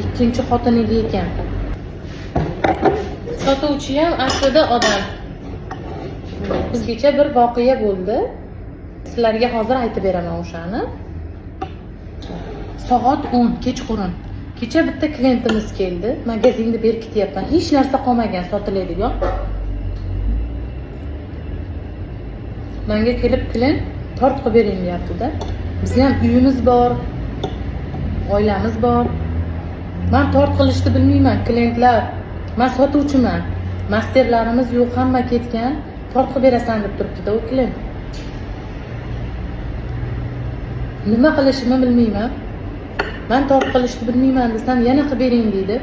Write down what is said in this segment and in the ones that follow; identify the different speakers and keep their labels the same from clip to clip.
Speaker 1: ikkinchi xotinida ekan. Sotuvchi ham aslida odam. Bizgacha bir voqea bo'ldi. Sizlarga hozir aytib beraman o'shani. Soat 10 kechqurun. Kecha bitta klientimiz keldi. Magazinda berkityapman. Hech narsa qolmagan sotiladigan. Menga kelib klient tort qilib bering deyapti-da. Bizning ham uyimiz bor, oilamiz bor. Men tort qilishni bilmayman, klientlar. Men sotuvchiman. Masterlarimiz yo'q, hamma ketgan. Tort qilib berasan deb turibdi-da u klient. Nima qilishimni bilmayman. Men tort qilishni bilmayman desam, yana qilib bering deydi.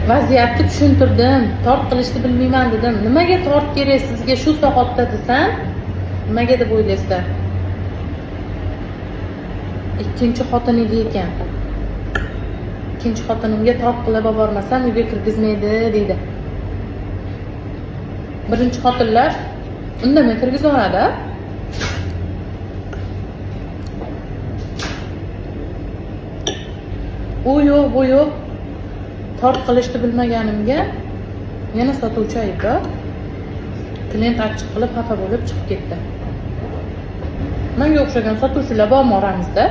Speaker 1: Vaziyatni tushuntirdim. Tort qilishni bilmayman dedim. Nimaga tort kerak sizga shu soatda desam, nimaga deb o'ylaysizlar? Ikkinchi xotinida ekan. Ikkinchi xotinimga tort qilib bormasam uyga kirgizmaydi deydi. Birinchi xotinlar indamay kirgizadi. U yo'q, bu yo'q. Tort qilishni bilmaganimga yana sotuvchi aybdor. Klient achchiq qilib, xafa bo'lib chiqib ketdi. Menga o'xshagan sotuvchilar bormi oramizda?